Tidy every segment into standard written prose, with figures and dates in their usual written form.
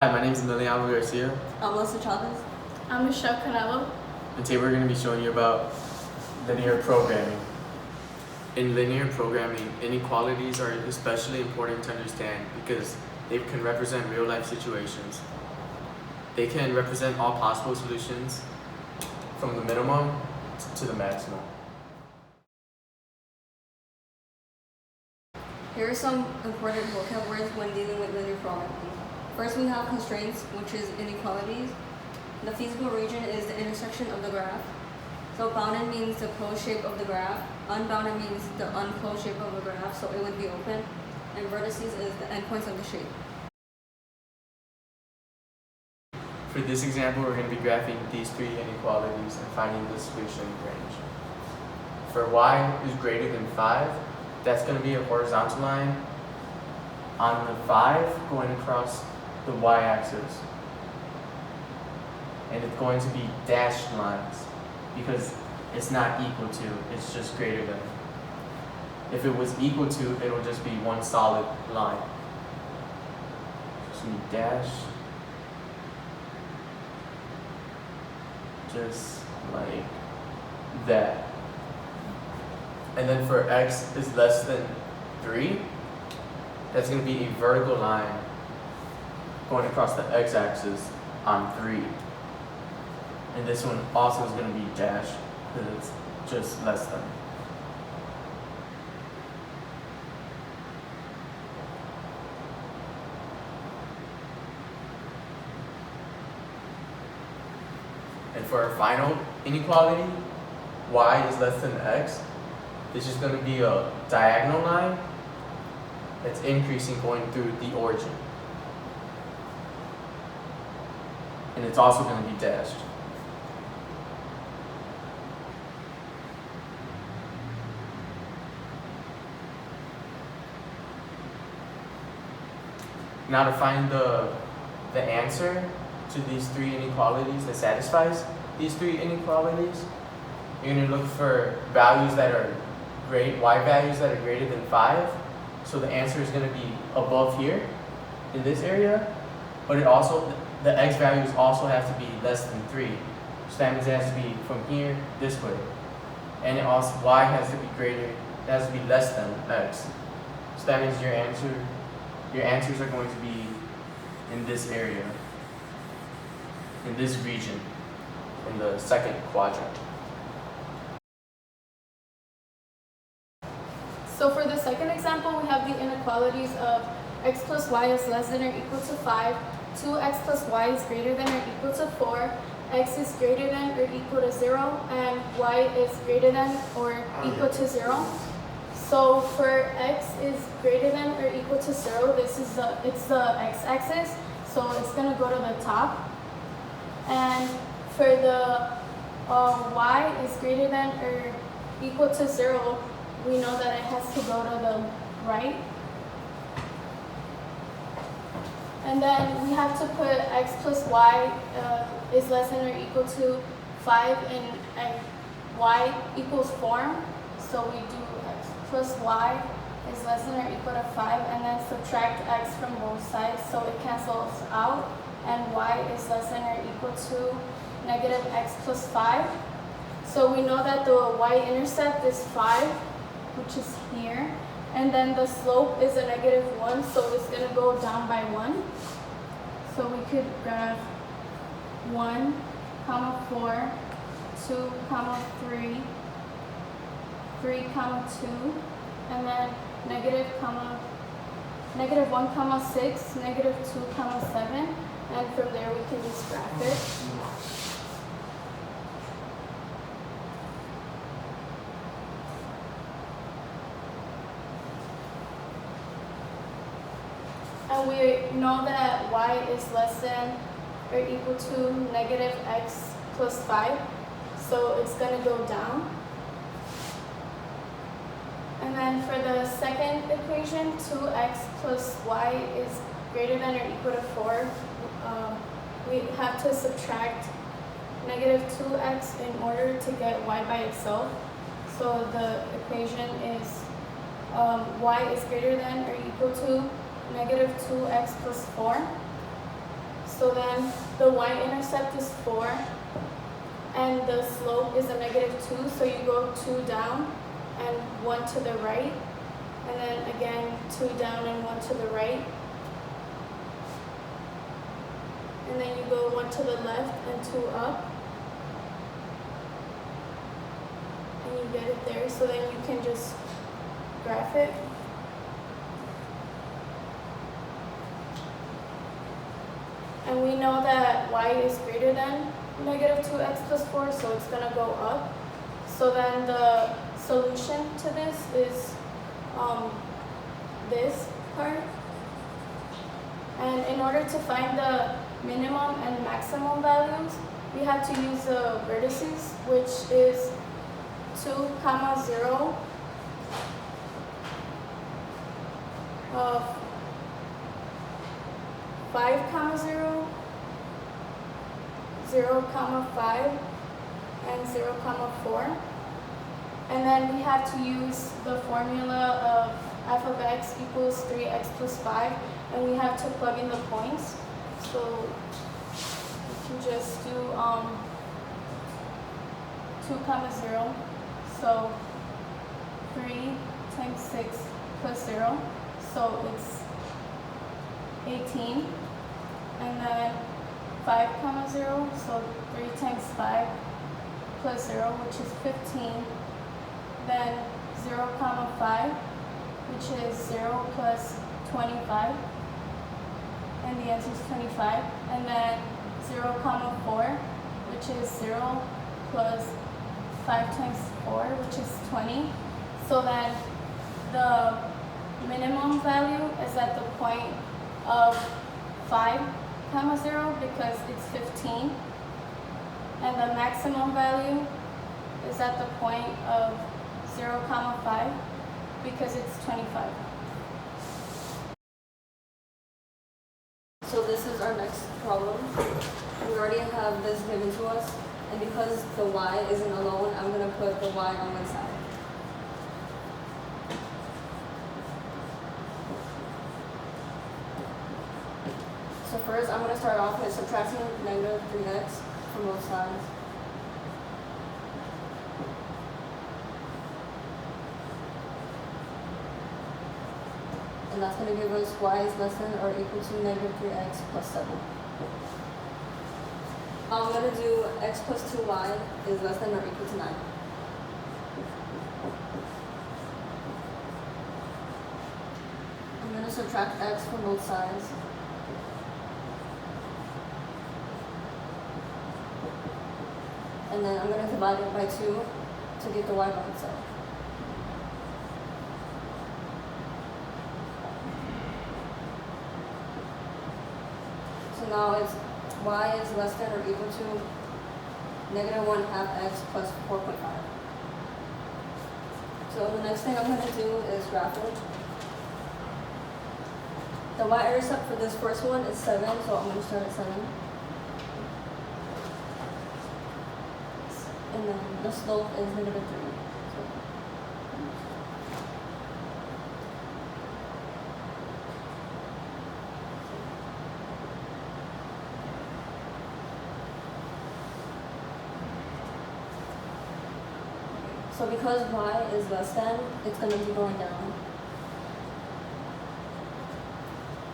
Hi, my name is Emiliano Garcia, I'm Melissa Chavez. I'm Michelle Canelo. and today we're going to be showing you about linear programming. In linear programming, inequalities are especially important to understand because they can represent real-life situations. They can represent all possible solutions from the minimum to the maximum. Here are some important vocab words when dealing with linear programming. First, we have constraints, which is inequalities. The feasible region is the intersection of the graph. So bounded means the closed shape of the graph. Unbounded means the unclosed shape of the graph, so it would be open. And vertices is the endpoints of the shape. For this example, we're going to be graphing these three inequalities and finding the solution range. For y is greater than 5, that's going to be a horizontal line on the 5 going across the y-axis. And it's going to be dashed lines because it's not equal to, it's just greater than. If it was equal to, it'll just be one solid line. Just be dash, just like that. And then for x is less than 3, that's going to be a vertical line going across the x-axis on 3. And this one also is going to be dashed because it's just less than. And for our final inequality, y is less than x, this is going to be a diagonal line that's increasing going through the origin. And it's also going to be dashed. Now to find the answer to these three inequalities that satisfies these three inequalities, you're going to look for values that are y values that are greater than 5. So the answer is going to be above here in this area, but the x values also have to be less than 3. So that means it has to be from here this way. And it also y has to be less than x. So that means your answers are going to be in this area, in this region, in the second quadrant. So for the second example, we have the inequalities of x plus y is less than or equal to 5, 2x plus y is greater than or equal to 4, x is greater than or equal to 0, and y is greater than or equal to 0. So for x is greater than or equal to 0, it's the x-axis, so it's going to go to the top. And for the y is greater than or equal to 0, we know that it has to go to the right. And then we have to put x plus y is less than or equal to 5 in y equals form. So we do x plus y is less than or equal to 5, and then subtract x from both sides so it cancels out, and y is less than or equal to negative x plus 5. So we know that the y-intercept is 5, which is here, and then the slope is a negative 1, so it's going to go down by 1. So we could graph 1, 4, 2, 3, 3, 2, and then negative 1, 6, negative 2, 7, and from there we can just graph it. And we know that y is less than or equal to negative x plus 5, so it's going to go down. And then for the second equation, 2x plus y is greater than or equal to 4, we have to subtract negative 2x in order to get y by itself. So the equation is y is greater than or equal to negative 2x plus 4. So then the y-intercept is 4, and the slope is a -2, so you go 2 down and 1 to the right, and then again 2 down and 1 to the right, and then you go 1 to the left and 2 up, and you get it there. So then you can just graph it. And we know that y is greater than -2x plus 4, so it's going to go up. So then the solution to this is this part. And in order to find the minimum and maximum values, we have to use the vertices, which is 2, 0, 5, 0, 0, 5, and 0, 4. And then we have to use the formula of f of x equals 3x plus 5, and we have to plug in the points. So we can just do 2, 0, so 3 times 6 plus 0, so it's 18, and then 5, 0, so 3 times 5 plus 0, which is 15, then 0, 5, which is 0 plus 25, and the answer is 25, and then 0, 4, which is 0 plus 5 times 4, which is 20. So then the minimum value is at the point of 5, 0, because it's 15, and the maximum value is at the point of 0, 5, because it's 25. So this is our next problem. We already have this given to us, and because the y isn't alone, I'm going to put the y on one side. So first, I'm going to start off with subtracting -3x from both sides. And that's going to give us y is less than or equal to -3x plus 7. I'm going to do x plus 2y is less than or equal to 9. I'm going to subtract x from both sides. And then I'm going to divide it by 2 to get the y by itself. So now it's y is less than or equal to -1/2 x plus 4.5. So the next thing I'm going to do is graph it. The y-intercept for this first one is 7, so I'm going to start at 7. And then the slope is -3. So because y is less than, it's going to be going down.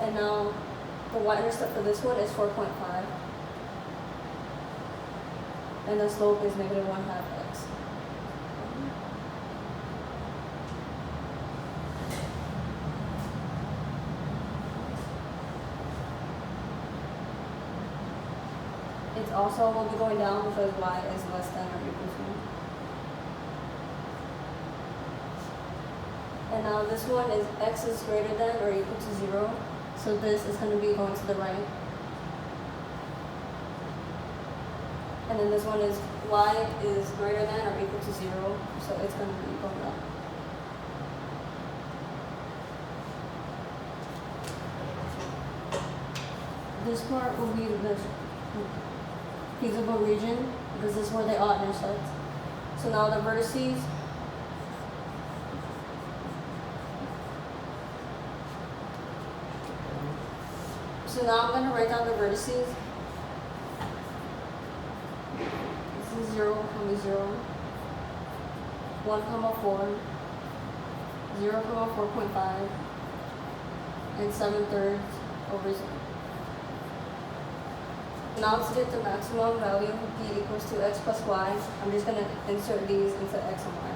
And now the y-intercept for this one is 4.5. And the slope is -1/2 x. It's also will be going down because y is less than or equal to. And now this one is x is greater than or equal to 0. So this is going to be going to the right. And then this one is y is greater than or equal to 0. So it's going to be going up. This part will be the feasible region because this is where they all intersect. So now the vertices. So now I'm gonna write down the vertices. This is 0, 1, 4, 0, 4.5, and 7/3 over 0. Now to get the maximum value of p equals to x plus y, I'm just going to insert these into x and y.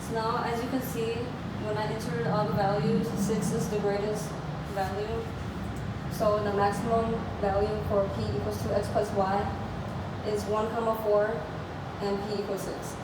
So now, as you can see, when I entered all the values, 6 is the greatest value. So the maximum value for p equals to x plus y is 1, 4, and p equals 6.